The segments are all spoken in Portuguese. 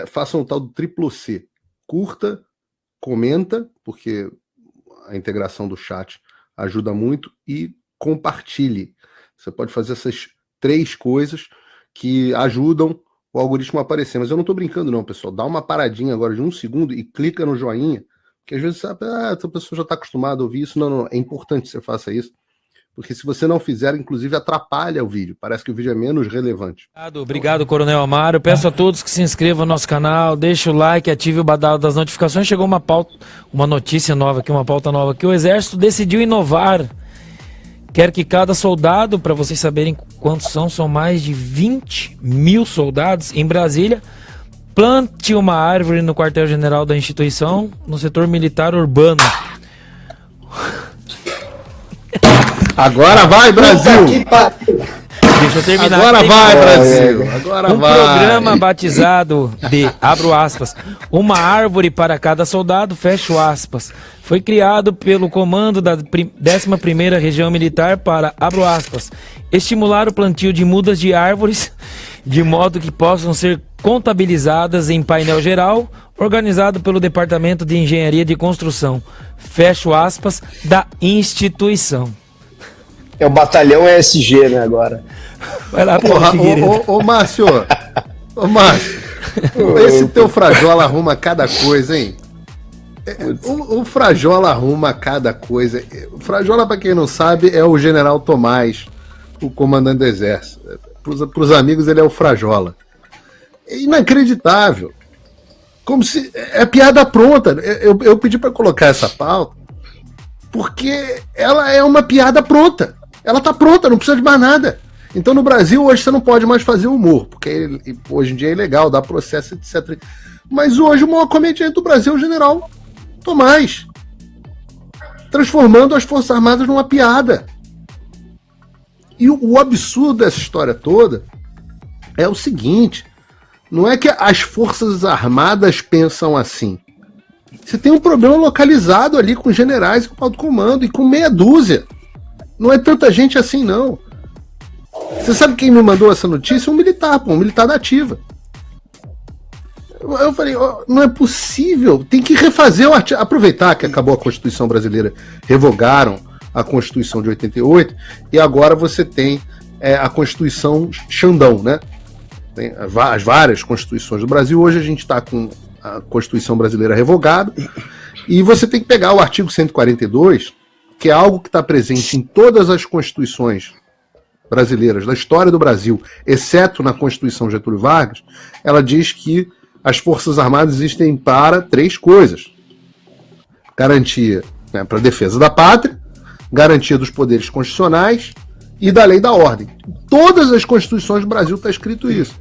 façam o tal do triplo C. Curta, comenta, porque a integração do chat ajuda muito, e compartilhe. Você pode fazer essas 3 coisas que ajudam o algoritmo a aparecer. Mas eu não estou brincando não, pessoal. Dá uma paradinha agora de 1 segundo e clica no joinha, porque às vezes sabe, a pessoa já está acostumada a ouvir isso. Não, é importante que você faça isso, porque se você não fizer, inclusive atrapalha o vídeo. Parece que o vídeo é menos relevante. Obrigado, Coronel Amaro. Peço a todos que se inscrevam no nosso canal, deixe o like, ative o badalo das notificações. Chegou uma notícia nova aqui, uma pauta nova aqui. O Exército decidiu inovar. Quer que cada soldado, para vocês saberem quantos são mais de 20 mil soldados em Brasília, plante uma árvore no quartel-general da instituição, no setor militar urbano. Agora vai, Brasil! Deixa eu terminar. Agora vai, Brasil! Agora vai! Programa batizado de, abro aspas, uma árvore para cada soldado, fecho aspas, foi criado pelo comando da 11ª Região Militar para, abro aspas, estimular o plantio de mudas de árvores de modo que possam ser contabilizadas em painel geral, organizado pelo Departamento de Engenharia de Construção, fecho aspas, da instituição. É o batalhão ESG, né, agora. Vai lá, porra, ô Márcio, esse teu Frajola arruma cada coisa, hein? O Frajola arruma cada coisa. O Frajola, pra quem não sabe, é o General Tomás, o comandante do Exército. Pros amigos, ele é o Frajola. É inacreditável. Como se... É piada pronta. Eu pedi pra colocar essa pauta porque ela é uma piada pronta. Ela tá pronta, não precisa de mais nada. Então no Brasil hoje você não pode mais fazer humor, porque hoje em dia é ilegal, dá processo, etc. Mas hoje o maior comediante do Brasil é o General Tomás, transformando as Forças Armadas numa piada. E o absurdo dessa história toda é o seguinte: não é que as Forças Armadas pensam assim. Você tem um problema localizado ali com generais e com o alto comando, e com meia dúzia. Não é tanta gente assim, não. Você sabe quem me mandou essa notícia? Um militar da ativa. Eu falei, não é possível, tem que refazer o artigo. Aproveitar que acabou a Constituição brasileira, revogaram a Constituição de 88, e agora você tem a Constituição Xandão, né? Tem as várias Constituições do Brasil. Hoje a gente está com a Constituição brasileira revogada, e você tem que pegar o artigo 142, que é algo que está presente em todas as constituições brasileiras da história do Brasil, exceto na Constituição Getúlio Vargas. Ela diz que as Forças Armadas existem para 3 coisas: garantia, né, para a defesa da pátria, garantia dos poderes constitucionais e da lei da ordem. Em todas as constituições do Brasil está escrito isso.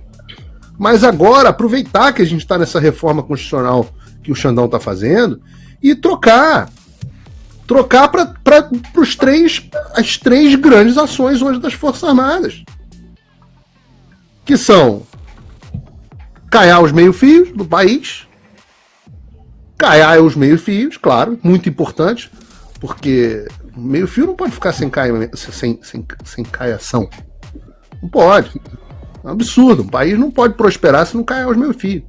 Mas agora, aproveitar que a gente está nessa reforma constitucional que o Xandão está fazendo e trocar para as 3 grandes ações hoje das Forças Armadas, que são caiar os meio-fios do país. Caiar os meio-fios, claro, muito importante, porque meio-fio não pode ficar sem caiação. Não pode. É um absurdo. Um país não pode prosperar se não caiar os meio-fios.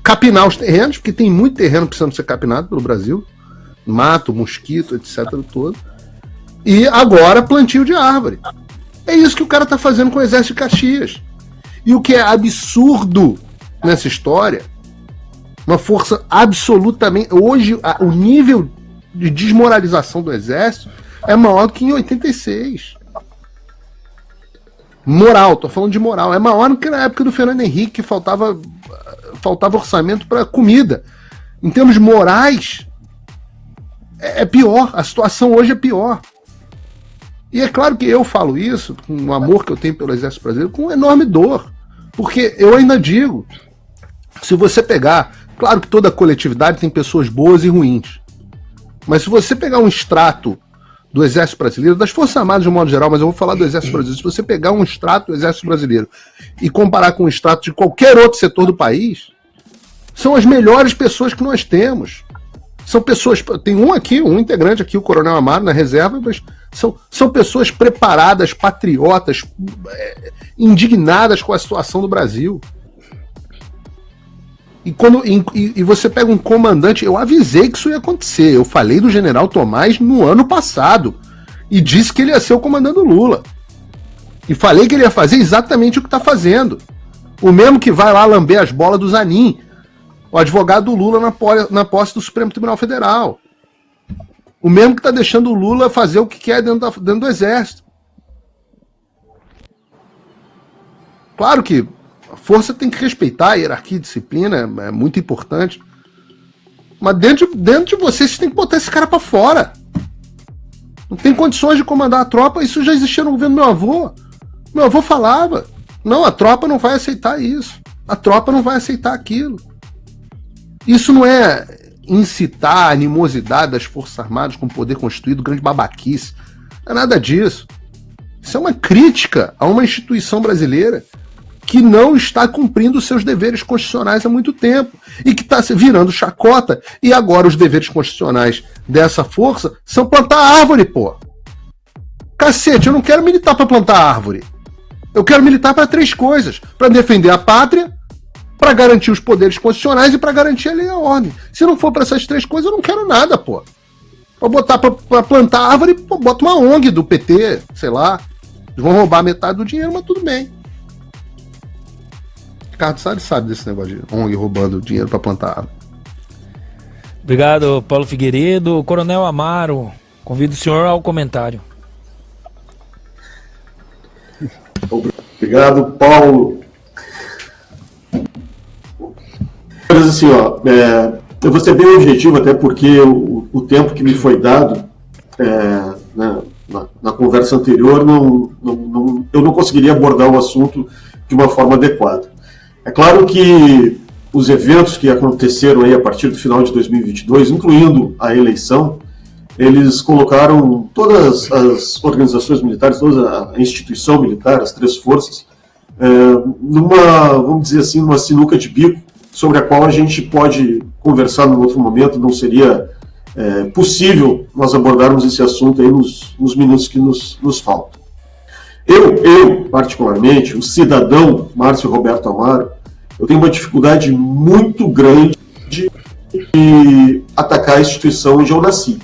Capinar os terrenos, porque tem muito terreno precisando ser capinado pelo Brasil. Mato, mosquito, etc. todo. E agora plantio de árvore. É isso que o cara tá fazendo com o Exército de Caxias. E o que é absurdo nessa história, uma força absolutamente... Hoje, o nível de desmoralização do Exército é maior do que em 86. Moral, tô falando de moral. É maior do que na época do Fernando Henrique, que faltava orçamento para comida. Em termos morais, é pior. A situação hoje é pior. E é claro que eu falo isso com o amor que eu tenho pelo Exército Brasileiro, com enorme dor. Porque eu ainda digo, se você pegar... Claro que toda coletividade tem pessoas boas e ruins. Mas se você pegar um extrato do Exército Brasileiro, das Forças Armadas de um modo geral, mas eu vou falar do Exército Brasileiro, se você pegar um extrato do Exército Brasileiro e comparar com um extrato de qualquer outro setor do país, são as melhores pessoas que nós temos. São pessoas... Tem um integrante aqui, o Coronel Amaro, na reserva, mas são pessoas preparadas, patriotas, indignadas com a situação do Brasil. E você pega um comandante, eu avisei que isso ia acontecer. Eu falei do general Tomás no ano passado e disse que ele ia ser o comandante do Lula. E falei que ele ia fazer exatamente o que está fazendo. O mesmo que vai lá lamber as bolas do Zanin, o advogado do Lula na posse do Supremo Tribunal Federal. O mesmo que está deixando o Lula fazer o que quer dentro do Exército. Claro que a força tem que respeitar a hierarquia e disciplina, é muito importante. Mas dentro de vocês tem que botar esse cara para fora. Não tem condições de comandar a tropa, isso já existia no governo do meu avô. Meu avô falava, não, a tropa não vai aceitar isso. A tropa não vai aceitar aquilo. Isso não é incitar a animosidade das Forças Armadas com poder constituído, grande babaquice. Não é nada disso. Isso é uma crítica a uma instituição brasileira que não está cumprindo os seus deveres constitucionais há muito tempo e que está virando chacota, e agora os deveres constitucionais dessa força são plantar árvore, pô. Cacete, eu não quero militar para plantar árvore. Eu quero militar para 3 coisas: para defender a pátria, para garantir os poderes constitucionais e para garantir a lei e a ordem. Se não for para essas 3 coisas, eu não quero nada, pô. Para botar para plantar árvore, pô, bota uma ONG do PT, sei lá. Eles vão roubar metade do dinheiro, mas tudo bem. Ricardo Salles sabe desse negócio de ONG roubando dinheiro para plantar árvore. Obrigado, Paulo Figueiredo. Coronel Amaro, convido o senhor ao comentário. Obrigado, Paulo. Mas assim, eu vou ser bem objetivo, até porque o tempo que me foi dado na conversa anterior, eu não conseguiria abordar o assunto de uma forma adequada. É claro que os eventos que aconteceram aí a partir do final de 2022, incluindo a eleição, eles colocaram todas as organizações militares, toda a instituição militar, as 3 forças, vamos dizer assim, numa sinuca de bico, sobre a qual a gente pode conversar num outro momento. Não seria possível nós abordarmos esse assunto aí nos minutos que nos faltam. Eu, particularmente, o cidadão Márcio Roberto Amaro, eu tenho uma dificuldade muito grande de atacar a instituição onde eu nasci.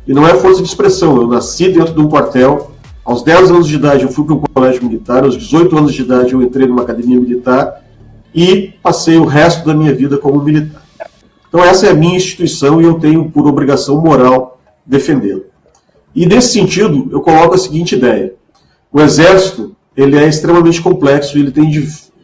E não é força de expressão, eu nasci dentro de um quartel, aos 10 anos de idade eu fui para um colégio militar, aos 18 anos de idade eu entrei numa academia militar e passei o resto da minha vida como militar. Então essa é a minha instituição e eu tenho por obrigação moral defendê-la. E nesse sentido, eu coloco a seguinte ideia: o Exército, ele é extremamente complexo e ele tem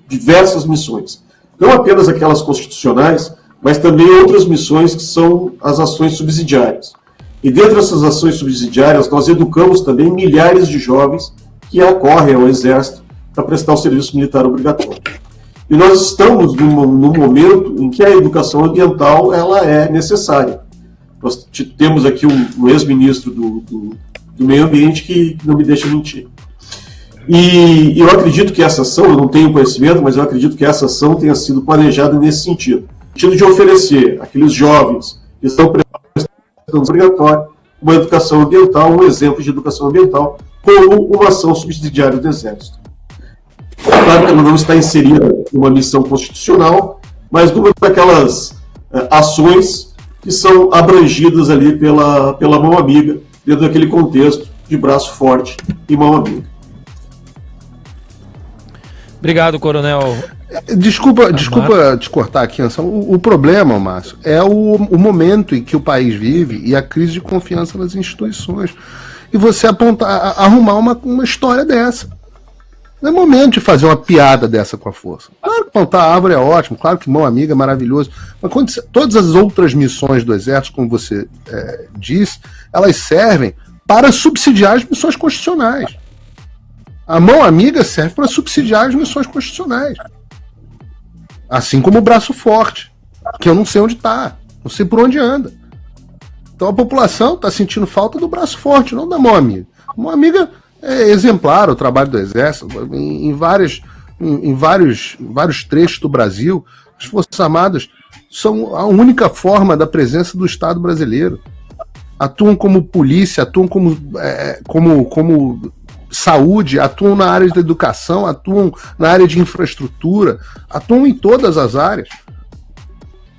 diversas missões. Não apenas aquelas constitucionais, mas também outras missões que são as ações subsidiárias. E dentro dessas ações subsidiárias, nós educamos também milhares de jovens que acorrem ao Exército para prestar o serviço militar obrigatório. E nós estamos num momento em que a educação ambiental ela é necessária. Nós temos aqui um ex-ministro do Meio Ambiente que não me deixa mentir. E eu acredito que essa ação, eu não tenho conhecimento, mas eu acredito que essa ação tenha sido planejada nesse sentido. No sentido de oferecer àqueles jovens que estão prestando obrigatório uma educação ambiental, um exemplo de educação ambiental, como uma ação subsidiária do Exército. Claro que ela não está inserida em uma missão constitucional, mas numa daquelas ações que são abrangidas ali pela mão amiga, dentro daquele contexto de braço forte e mão amiga. Obrigado, Coronel. Desculpa te cortar aqui, Anselmo. O problema, Márcio, é o momento em que o país vive e a crise de confiança nas instituições. E você arrumar uma história dessa. Não é momento de fazer uma piada dessa com a força. Claro que plantar árvore é ótimo, claro que mão amiga é maravilhoso, mas todas as outras missões do Exército, como você disse, elas servem para subsidiar as missões constitucionais. A mão amiga serve para subsidiar as missões constitucionais. Assim como o braço forte, que eu não sei onde está, não sei por onde anda. Então a população está sentindo falta do braço forte, não da mão amiga. A mão amiga é exemplar o trabalho do Exército. Em vários trechos do Brasil, as Forças Armadas são a única forma da presença do Estado brasileiro. Atuam como polícia, atuam como saúde, atuam na área da educação, atuam na área de infraestrutura, atuam em todas as áreas.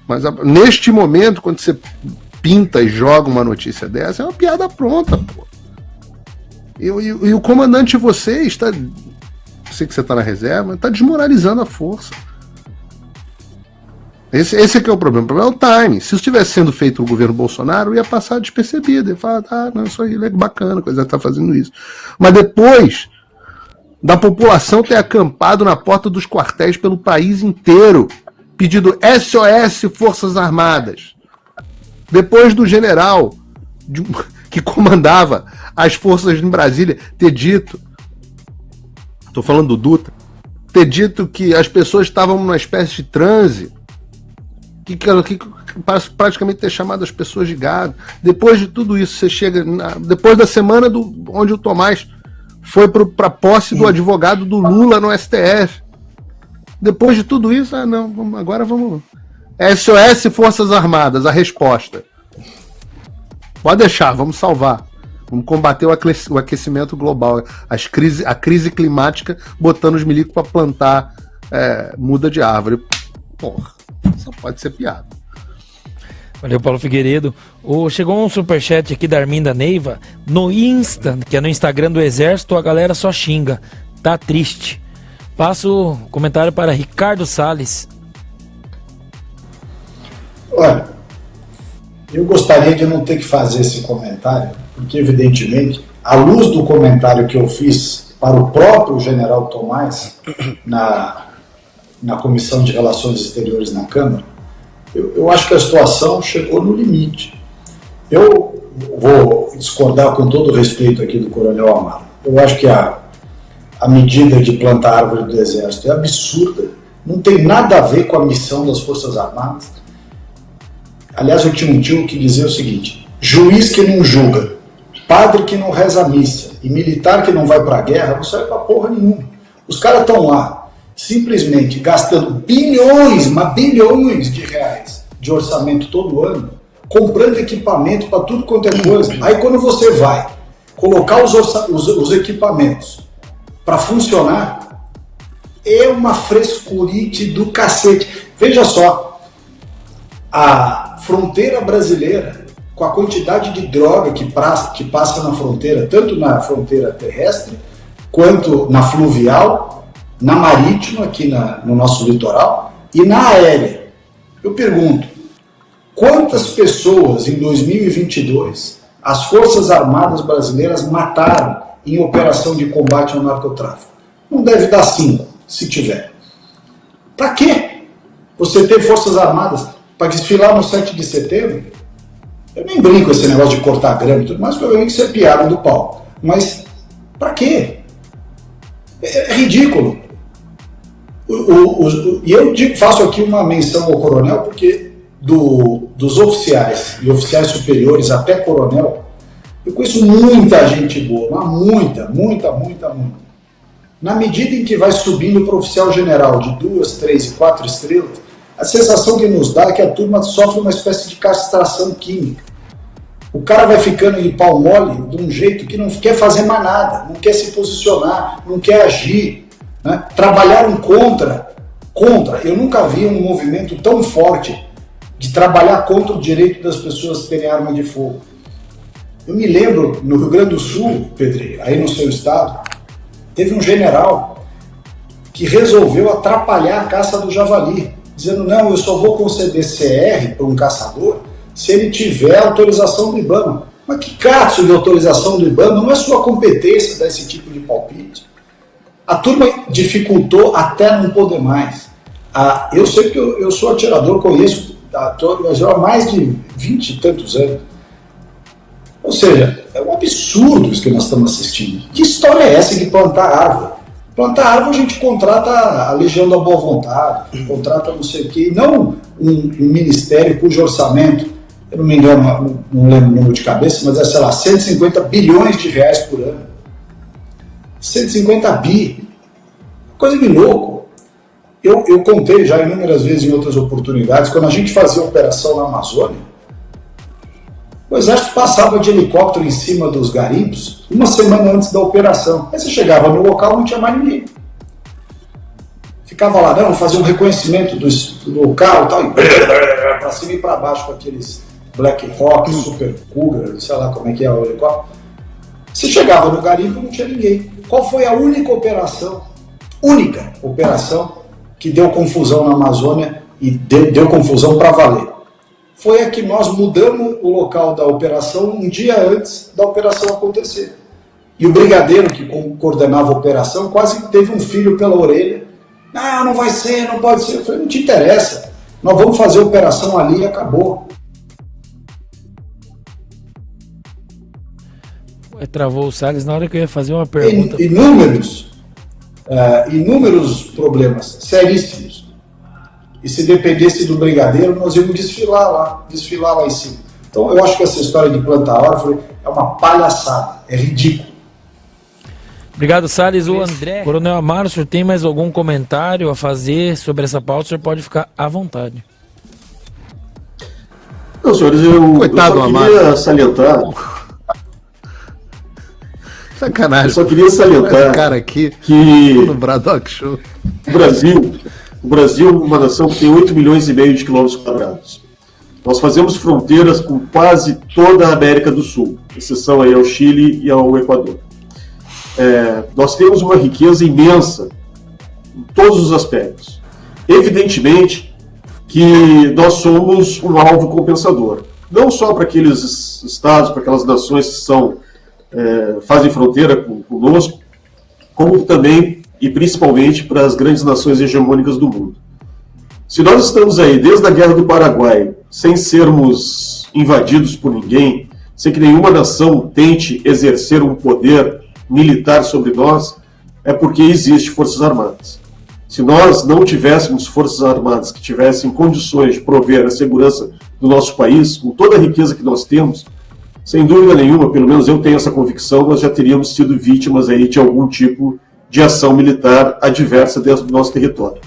Mas neste momento, quando você pinta e joga uma notícia dessa, é uma piada pronta, pô. E o comandante você está... Sei que você está na reserva, está desmoralizando a força. Esse aqui é o problema. O problema é o timing. Se isso tivesse sendo feito no governo Bolsonaro, ia passar despercebido. Ia falar, não, isso aí é bacana, coisa está fazendo isso. Mas depois da população ter acampado na porta dos quartéis pelo país inteiro, pedindo SOS Forças Armadas. Depois do general que comandava as forças em Brasília ter dito, estou falando do Dutra, ter dito que as pessoas estavam numa espécie de transe, que praticamente ter chamado as pessoas de gado. Depois de tudo isso, você chega depois da semana onde o Tomás foi para a posse do advogado do Lula no STF. Depois de tudo isso, agora vamos. SOS Forças Armadas, a resposta. Pode deixar, vamos salvar. Vamos combater o aquecimento global, a crise climática, botando os milicos para plantar muda de árvore. Porra, só pode ser piada. Valeu, Paulo Figueiredo. Chegou um superchat aqui da Arminda Neiva. No Insta, que é no Instagram do Exército, a galera só xinga. Tá triste. Passo o comentário para Ricardo Salles. Olha, eu gostaria de não ter que fazer esse comentário, porque, evidentemente, à luz do comentário que eu fiz para o próprio general Tomás na Comissão de Relações Exteriores na Câmara, eu acho que a situação chegou no limite. Eu vou discordar com todo o respeito aqui do Coronel Amaro. Eu acho que a medida de plantar árvore do Exército é absurda, não tem nada a ver com a missão das Forças Armadas. Aliás, eu tinha um tio que dizia o seguinte: juiz que não julga, padre que não reza a missa e militar que não vai pra guerra não serve pra porra nenhuma. Os caras estão lá, simplesmente gastando bilhões de reais de orçamento todo ano, comprando equipamento para tudo quanto é coisa. Aí quando você vai colocar os equipamentos para funcionar, é uma frescurite do cacete. Veja só, a fronteira brasileira, com a quantidade de droga que passa na fronteira, tanto na fronteira terrestre, quanto na fluvial, na marítima, aqui no nosso litoral, e na aérea. Eu pergunto, quantas pessoas em 2022 as Forças Armadas brasileiras mataram em operação de combate ao narcotráfico? Não deve dar 5, se tiver. Para quê você ter Forças Armadas? Para desfilar no 7 de setembro? Eu nem brinco esse negócio de cortar grama e tudo mais, porque eu que isso é piada do pau. Mas para quê? É ridículo. E eu faço aqui uma menção ao coronel, porque dos oficiais e oficiais superiores até coronel, eu conheço muita gente boa, mas muita. Na medida em que vai subindo para o oficial general de 2, 3 e 4 estrelas, a sensação que nos dá é que a turma sofre uma espécie de castração química. O cara vai ficando de pau mole de um jeito que não quer fazer mais nada, não quer se posicionar, não quer agir, né? Trabalharam contra. Eu nunca vi um movimento tão forte de trabalhar contra o direito das pessoas terem arma de fogo. Eu me lembro, no Rio Grande do Sul, Pedrinho, aí no seu estado, teve um general que resolveu atrapalhar a caça do javali, dizendo, não, eu só vou conceder CR para um caçador se ele tiver autorização do IBAMA. Mas que caso de autorização do IBAMA? Não é sua competência dar esse tipo de palpite. A turma dificultou até não poder mais. Eu sei que eu sou atirador, conheço há mais de 20 e tantos anos. Ou seja, é um absurdo isso que nós estamos assistindo. Que história é essa de plantar árvore? Plantar árvore a gente contrata a Legião da Boa Vontade, contrata não sei o quê, não um ministério cujo orçamento, eu não me engano, não lembro o número de cabeça, mas é, sei lá, 150 bilhões de reais por ano. 150 bi. Coisa de louco. Eu contei já inúmeras vezes em outras oportunidades, quando a gente fazia operação na Amazônia, o exército passava de helicóptero em cima dos garimpos uma semana antes da operação. Aí você chegava no local, não tinha mais ninguém. ficava lá, não, fazia um reconhecimento do local e tal, para cima e para baixo com aqueles Black Hawk, Super Cougar, sei lá como é que é o helicóptero. Você chegava no garimpo e não tinha ninguém. Qual foi a única operação que deu confusão na Amazônia e deu confusão para valer? Foi a que nós mudamos o local da operação um dia antes da operação acontecer. E o brigadeiro que coordenava a operação quase teve um filho pela orelha. Não vai ser, não pode ser. Eu falei, não te interessa. Nós vamos fazer a operação ali e acabou. Travou o Salles na hora que eu ia fazer uma pergunta. Inúmeros problemas seríssimos. E se dependesse do brigadeiro, nós íamos desfilar lá em cima. Então eu acho que essa história de plantar árvore é uma palhaçada, é ridículo. Obrigado, Salles. O André. Coronel Amaro, o senhor tem mais algum comentário a fazer sobre essa pauta? O senhor pode ficar à vontade. Não, senhores, eu só queria salientar. Sacanagem. Eu só queria salientar cara aqui, que no Braddock Show. O Brasil é uma nação que tem 8 milhões e meio de quilômetros quadrados. Nós fazemos fronteiras com quase toda a América do Sul, exceção aí ao Chile e ao Equador. Nós temos uma riqueza imensa em todos os aspectos. Evidentemente que nós somos um alvo compensador, não só para aqueles estados, para aquelas nações que fazem fronteira conosco, como também e principalmente para as grandes nações hegemônicas do mundo. Se nós estamos aí desde a Guerra do Paraguai sem sermos invadidos por ninguém, sem que nenhuma nação tente exercer um poder militar sobre nós, é porque existem forças armadas. Se nós não tivéssemos forças armadas que tivessem condições de prover a segurança do nosso país, com toda a riqueza que nós temos, sem dúvida nenhuma, pelo menos eu tenho essa convicção, nós já teríamos sido vítimas aí de algum tipo de ação militar adversa dentro do nosso território.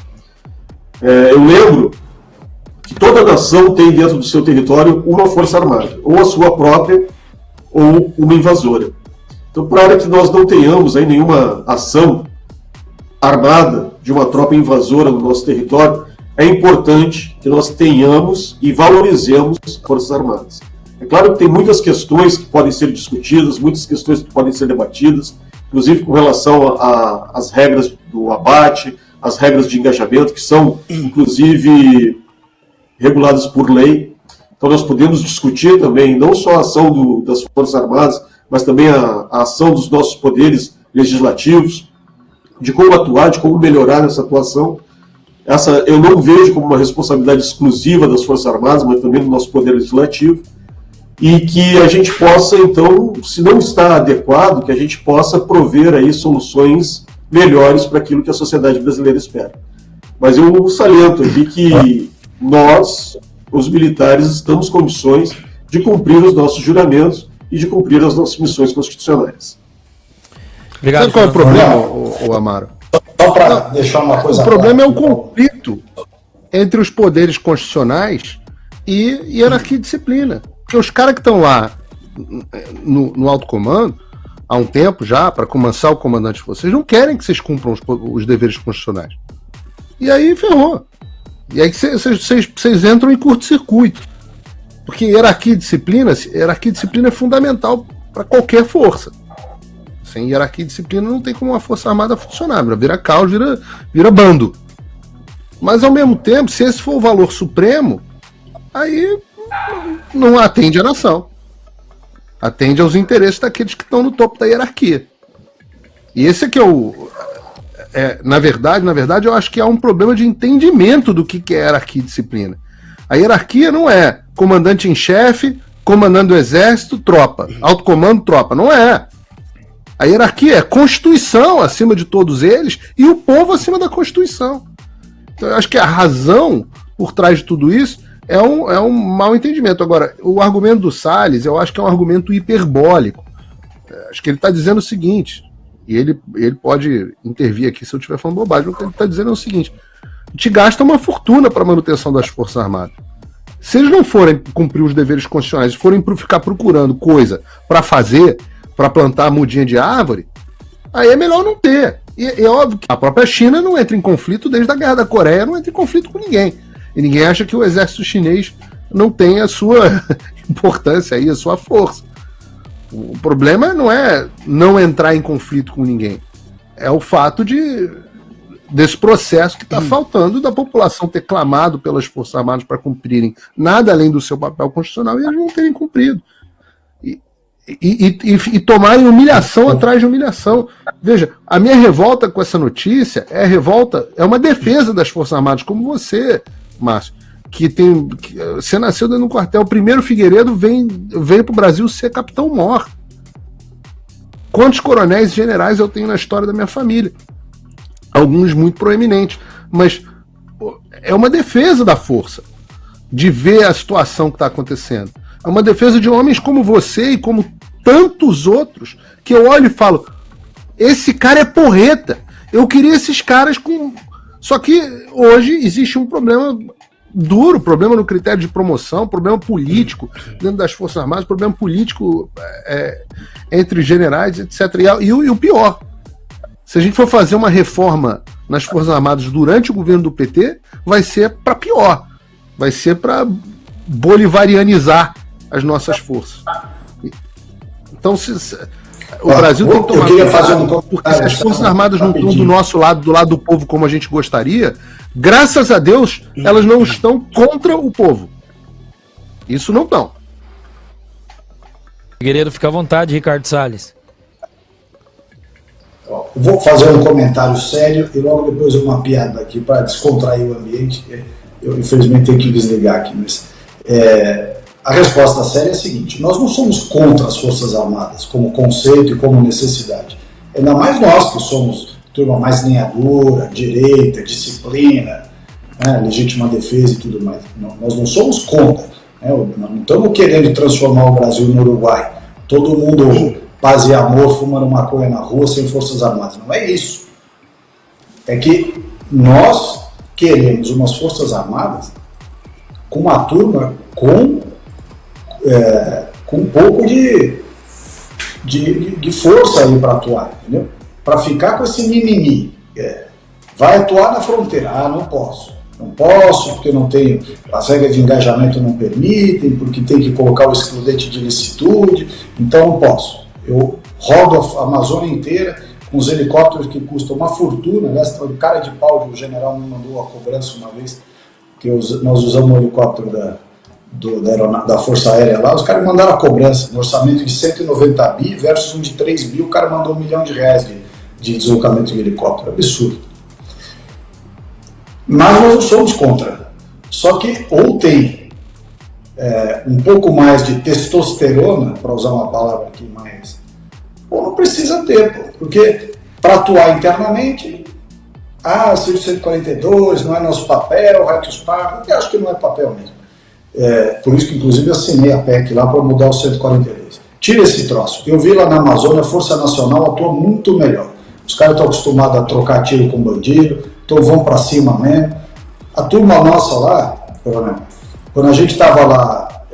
Eu lembro que toda nação tem dentro do seu território uma força armada, ou a sua própria, ou uma invasora. Então, para que nós não tenhamos aí nenhuma ação armada de uma tropa invasora no nosso território, é importante que nós tenhamos e valorizemos as forças armadas. É claro que tem muitas questões que podem ser discutidas, muitas questões que podem ser debatidas, inclusive com relação às regras do abate, as regras de engajamento, que são, inclusive, reguladas por lei. Então nós podemos discutir também não só a ação das Forças Armadas, mas também a ação dos nossos poderes legislativos, de como atuar, de como melhorar essa atuação. Essa eu não vejo como uma responsabilidade exclusiva das Forças Armadas, mas também do nosso poder legislativo. E que a gente possa, então, se não está adequado, que a gente possa prover aí soluções melhores para aquilo que a sociedade brasileira espera. Mas eu saliento aqui que nós, os militares, estamos em condições de cumprir os nossos juramentos e de cumprir as nossas missões constitucionais. Obrigado. Sabe qual é o problema, o Amaro? Só para deixar uma coisa. O problema é o conflito entre os poderes constitucionais e hierarquia e disciplina. Porque os caras que estão lá no alto comando, há um tempo já, para comançar o comandante de vocês, não querem que vocês cumpram os deveres constitucionais. E aí ferrou. E aí vocês entram em curto-circuito. Porque hierarquia e disciplina é fundamental para qualquer força. Sem hierarquia e disciplina não tem como uma força armada funcionar. Vira caos, vira bando. Mas ao mesmo tempo, se esse for o valor supremo, aí não atende a nação. Atende aos interesses daqueles que estão no topo da hierarquia. E esse aqui na verdade, eu acho que há um problema de entendimento do que é hierarquia e disciplina. A hierarquia não é comandante em chefe, comandando o exército, tropa. Alto comando, tropa. Não é. A hierarquia é Constituição acima de todos eles e o povo acima da Constituição. Então eu acho que a razão por trás de tudo isso é um mau entendimento. Agora, o argumento do Salles, eu acho que é um argumento hiperbólico. Acho que ele está dizendo o seguinte, e ele pode intervir aqui se eu estiver falando bobagem, o que ele está dizendo é o seguinte: a gente gasta uma fortuna para a manutenção das Forças Armadas. Se eles não forem cumprir os deveres constitucionais, forem ficar procurando coisa para fazer, para plantar mudinha de árvore, aí é melhor não ter. E é óbvio que a própria China não entra em conflito desde a Guerra da Coreia, não entra em conflito com ninguém. E ninguém acha que o exército chinês não tem a sua importância aí, a sua força. O problema não é não entrar em conflito com ninguém. É o fato desse processo que está faltando da população ter clamado pelas Forças Armadas para cumprirem nada além do seu papel constitucional e eles não terem cumprido. E tomarem humilhação atrás de humilhação. Veja, a minha revolta com essa notícia é uma defesa das Forças Armadas, como você, Márcio, você nasceu dentro de um quartel. O primeiro Figueiredo veio para o Brasil ser capitão-mor. Quantos coronéis e generais eu tenho na história da minha família? Alguns muito proeminentes, mas é uma defesa da força, de ver a situação que está acontecendo. É uma defesa de homens como você e como tantos outros, que eu olho e falo, esse cara é porreta, eu queria esses caras com... Só que hoje existe um problema duro, problema no critério de promoção, problema político dentro das Forças Armadas, problema político entre generais, etc. E o pior, se a gente for fazer uma reforma nas Forças Armadas durante o governo do PT, vai ser para pior. Vai ser para bolivarianizar as nossas forças. Então, o Brasil tem que tomar cuidado, porque se as Forças Armadas não estão do nosso lado, do lado do povo, como a gente gostaria, graças a Deus, elas não estão contra o povo. Isso não estão. Figueiredo, fica à vontade, Ricardo Salles. Vou fazer um comentário sério e logo depois uma piada aqui para descontrair o ambiente. Eu, infelizmente, tenho que desligar aqui, mas a resposta séria é a seguinte: nós não somos contra as Forças Armadas como conceito e como necessidade. Ainda mais nós que somos turma mais linhadura, direita, disciplina, legítima defesa e tudo mais. Não, nós não somos contra. Nós não estamos querendo transformar o Brasil no Uruguai. Todo mundo paz e amor, fumando maconha na rua, sem Forças Armadas. Não é isso. É que nós queremos umas Forças Armadas com uma turma com um pouco de força aí para atuar, entendeu? Para ficar com esse mimimi. Vai atuar na fronteira. Não posso. Não posso, porque não tenho, as regras de engajamento não permitem, porque tem que colocar o excludente de ilicitude, então não posso. Eu rodo a Amazônia inteira com os helicópteros que custam uma fortuna. Aliás, o cara de pau, o general me mandou a cobrança uma vez, que nós usamos um helicóptero da Força Aérea lá, os caras mandaram a cobrança, um orçamento de 190 bi versus um de 3 bi, o cara mandou R$1 milhão de deslocamento de helicóptero, absurdo. Mas nós não somos contra, só que ou tem um pouco mais de testosterona, para usar uma palavra aqui mais, ou não precisa ter, porque para atuar internamente, Artigo 142, não é nosso papel, retos pardos, eu acho que não é papel mesmo. Por isso que inclusive eu assinei a PEC lá para mudar o 142. Tira esse troço. Eu vi lá na Amazônia, a Força Nacional atua muito melhor. Os caras estão acostumados a trocar tiro com bandido, então vão para cima mesmo. A turma nossa lá, quando a gente estava lá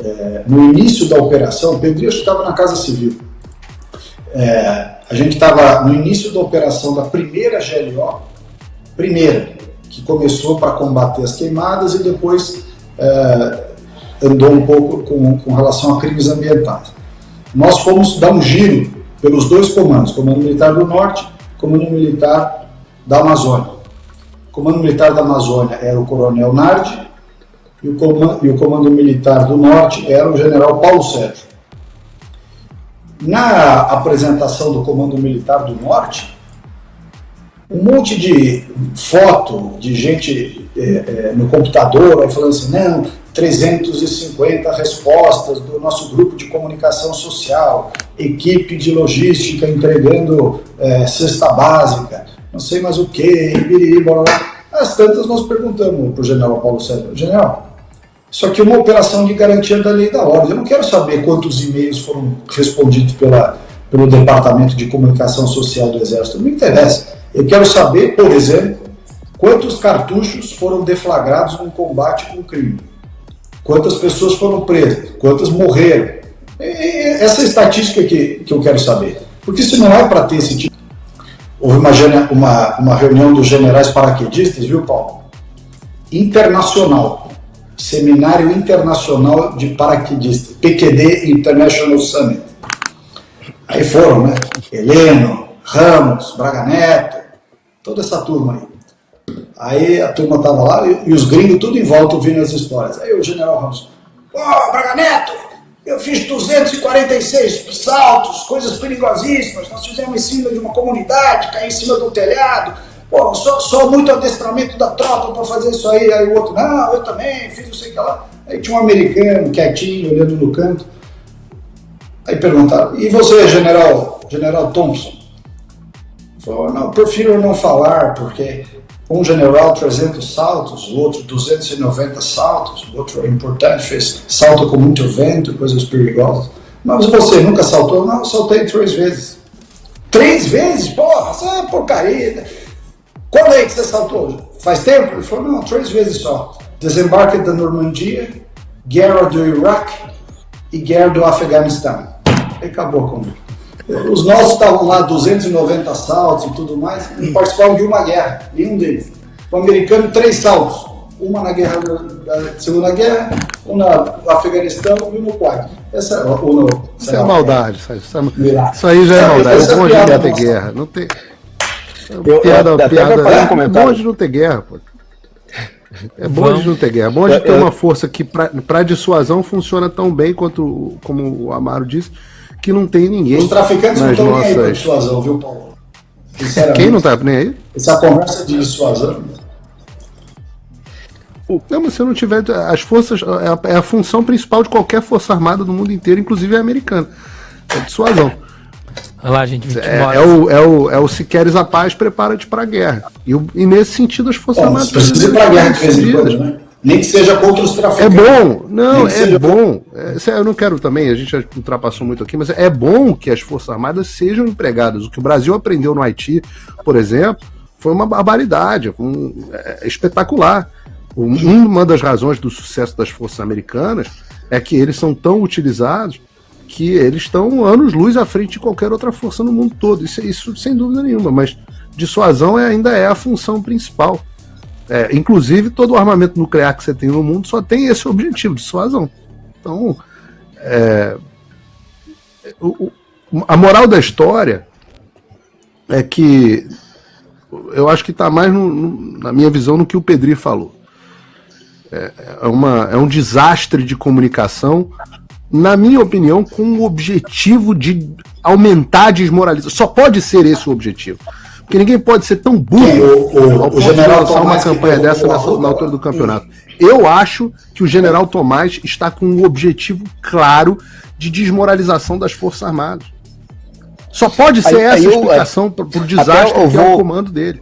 no início da operação, o Pedrinho estava na Casa Civil. A gente estava no início da operação da primeira GLO, que começou para combater as queimadas e depois andou um pouco com relação a crimes ambientais. Nós fomos dar um giro pelos dois comandos, Comando Militar do Norte, Comando Militar da Amazônia. O Comando Militar da Amazônia era o Coronel Nardi e o Comando Militar do Norte era o General Paulo Sérgio. Na apresentação do Comando Militar do Norte, um monte de foto de gente no computador aí falando assim, não, 350 respostas do nosso grupo de comunicação social, equipe de logística entregando cesta básica, não sei mais o que, as tantas nós perguntamos para o general Paulo Sérgio, general, isso aqui é uma operação de garantia da lei e da ordem, eu não quero saber quantos e-mails foram respondidos pelo Departamento de Comunicação Social do Exército, não me interessa, eu quero saber, por exemplo, quantos cartuchos foram deflagrados no combate com o crime, quantas pessoas foram presas, quantas morreram, essa estatística que eu quero saber, porque se não é para ter esse tipo. houve uma reunião dos generais paraquedistas, viu, Paulo? Internacional. Seminário Internacional de Paraquedistas. PQD International Summit. Aí foram, né? Heleno, Ramos, Braga Neto, toda essa turma aí. Aí a turma tava lá e os gringos tudo em volta ouvindo as histórias. Aí o general Ramos, Braga Neto, eu fiz 246 saltos, coisas perigosíssimas, nós fizemos em cima de uma comunidade, caí em cima de um telhado, só muito adestramento da tropa para fazer isso aí. Aí o outro, não, eu também fiz não sei o que lá. Aí tinha um americano quietinho, olhando no canto. Aí perguntaram, e você, General Thompson? Ele falou, não, prefiro não falar, porque um general 300 saltos, o outro 290 saltos, o outro é importante, fez salto com muito vento, coisas perigosas. Mas você nunca saltou? Não, eu saltei 3 vezes. 3 vezes? Porra, isso é porcaria. Quando é que você saltou? Faz tempo? Ele falou, não, 3 vezes só. Desembarque da Normandia, guerra do Iraque e guerra do Afeganistão. Aí acabou comigo. Os nossos estavam lá, 290 saltos e tudo mais, e participavam de uma guerra, nenhum deles. O americano, 3 saltos. Uma na guerra da Segunda Guerra, um no Afeganistão e um no Kuwait. Isso é maldade, isso aí já é maldade. É bom de não ter guerra. Não tem... Piada. É bom de não ter guerra, pô. É bom de não ter guerra. É bom de ter uma força que, para dissuasão, funciona tão bem quanto, como o Amaro disse, que não tem ninguém. Os traficantes não estão nem aí para dissuasão, viu, Paulo? Quem não está nem aí? Essa conversa de dissuasão. Não, mas se não tiver. As forças. É a função principal de qualquer força armada do mundo inteiro, inclusive a americana. É dissuasão. Olha lá, gente. É o se queres a paz, prepara-te para a guerra. E nesse sentido, as forças armadas. Precisa ir para a guerra de vez em quando, né? Nem que seja contra os traficantes. É bom, não, é bom. Eu não quero também, a gente já ultrapassou muito aqui, mas é bom que as Forças Armadas sejam empregadas. O que o Brasil aprendeu no Haiti, por exemplo, foi uma barbaridade, espetacular. Uma das razões do sucesso das Forças Americanas é que eles são tão utilizados que eles estão anos-luz à frente de qualquer outra força no mundo todo. Isso sem dúvida nenhuma, mas dissuasão ainda é a função principal. Inclusive, todo o armamento nuclear que você tem no mundo só tem esse objetivo, dissuasão. Então, a moral da história é que eu acho que está mais, na minha visão, no que o Pedri falou. É um desastre de comunicação, na minha opinião, com o objetivo de aumentar a desmoralização. Só pode ser esse o objetivo. Porque ninguém pode ser tão burro ao ponto de lançar uma campanha dessa na altura do campeonato. Eu acho que o general Tomás está com um objetivo claro de desmoralização das Forças Armadas. Só pode ser essa a explicação para o desastre que é o comando dele.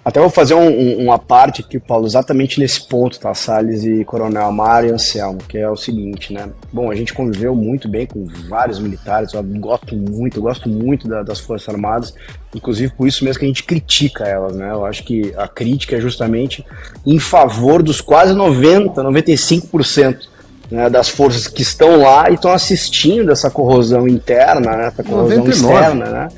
Até vou fazer uma parte aqui, Paulo, exatamente nesse ponto, tá? Salles e Coronel Amaro e Anselmo, que é o seguinte, né? Bom, a gente conviveu muito bem com vários militares, eu gosto muito das Forças Armadas, inclusive por isso mesmo que a gente critica elas, né? Eu acho que a crítica é justamente em favor dos quase 95%, né, das forças que estão lá e estão assistindo essa corrosão interna, né? Essa corrosão 99. Externa, né?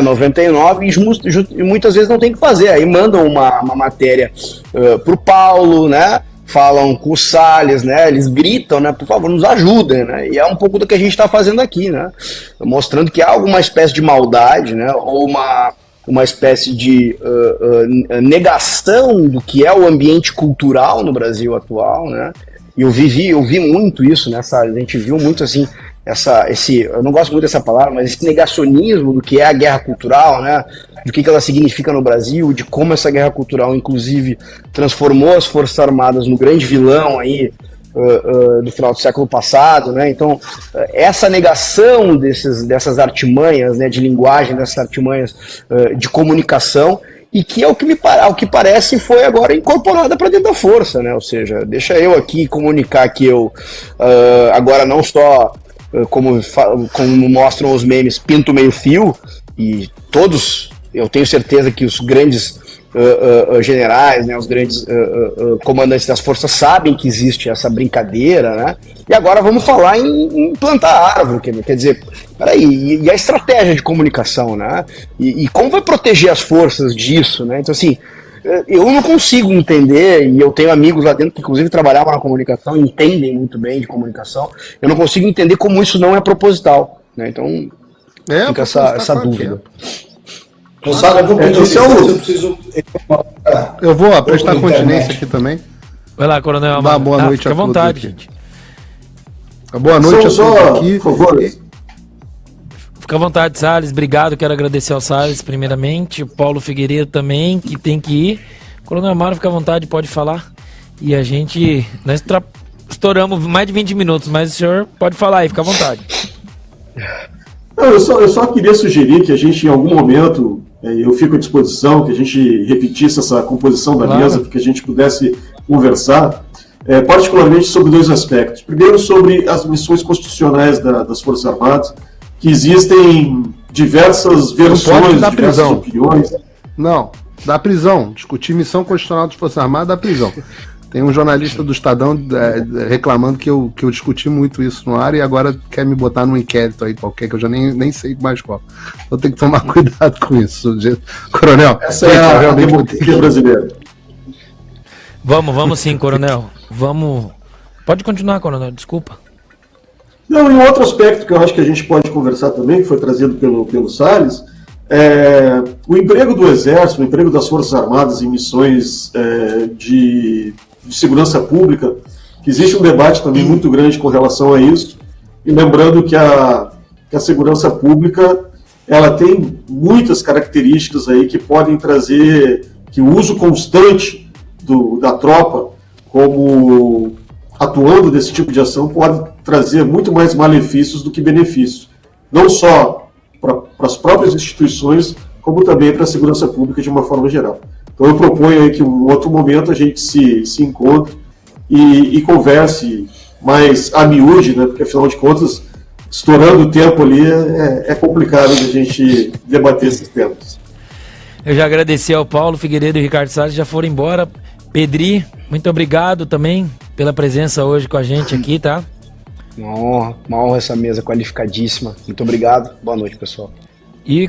99 e muitas vezes não tem o que fazer, aí mandam uma matéria pro Paulo, né, falam com o Salles, né, eles gritam, né, por favor, nos ajudem, né, e é um pouco do que a gente está fazendo aqui, né, mostrando que há alguma espécie de maldade, né, ou uma espécie de negação do que é o ambiente cultural no Brasil atual, né, e eu vi muito isso, né, Salles, a gente viu muito assim, eu não gosto muito dessa palavra, mas esse negacionismo do que é a guerra cultural, né, do que ela significa no Brasil, de como essa guerra cultural, inclusive, transformou as Forças Armadas no grande vilão aí do final do século passado, né, então essa negação dessas artimanhas, né, de linguagem, dessas artimanhas de comunicação, e que ao que parece foi agora incorporada para dentro da força, né, ou seja, deixa eu aqui comunicar que eu agora não só como mostram os memes, pinto meio fio, e todos, eu tenho certeza que os grandes generais, né, os grandes comandantes das forças sabem que existe essa brincadeira, né? E agora vamos falar em plantar árvore, quer dizer, peraí, e a estratégia de comunicação, né? E como vai proteger as forças disso, né? Então, assim, eu não consigo entender, e eu tenho amigos lá dentro que inclusive trabalhavam na comunicação, entendem muito bem de comunicação, eu não consigo entender como isso não é proposital, né? Então, fica essa dúvida. Moçada, eu vou pedir licença, eu preciso... Eu vou prestar continência aqui também. Vai lá, Coronel. Dá boa noite fica à vontade, gente. Boa noite a todos aqui. Por favor. Fica à vontade, Salles. Obrigado. Quero agradecer ao Salles, primeiramente. O Paulo Figueiredo também, que tem que ir. Coronel Amaro, fica à vontade, pode falar. E a gente... Nós estouramos mais de 20 minutos, mas o senhor pode falar aí, fica à vontade. Não, eu só queria sugerir que a gente, em algum momento, eu fico à disposição, que a gente repetisse essa composição da mesa, para que a gente pudesse conversar, particularmente sobre dois aspectos. Primeiro, sobre as missões constitucionais das Forças Armadas, que existem diversas versões, diversas opiniões. Não, dá prisão. Discutir missão constitucional das Forças Armadas dá prisão. Tem um jornalista do Estadão reclamando que eu discuti muito isso no ar e agora quer me botar num inquérito aí qualquer, que eu já nem sei mais qual. Eu tenho que tomar cuidado com isso, Coronel. Essa é a democracia brasileira. Vamos sim, Coronel. Vamos. Pode continuar, Coronel, desculpa. Não, e um outro aspecto que eu acho que a gente pode conversar também, que foi trazido pelo Salles, o emprego do Exército, o emprego das Forças Armadas em missões de segurança pública, que existe um debate também muito grande com relação a isso, e lembrando que a segurança pública ela tem muitas características aí que podem trazer, que o uso constante da tropa como atuando desse tipo de ação pode trazer muito mais malefícios do que benefícios, não só para as próprias instituições, como também para a segurança pública de uma forma geral. Então eu proponho aí que em um outro momento a gente se encontre e converse mais a miúde, né? Porque afinal de contas, estourando o tempo ali, é complicado de a gente debater esses temas. Eu já agradeci ao Paulo Figueiredo e Ricardo Salles, já foram embora. Pedri, muito obrigado também pela presença hoje com a gente aqui, tá? Uma honra essa mesa qualificadíssima. Muito obrigado. Boa noite, pessoal. E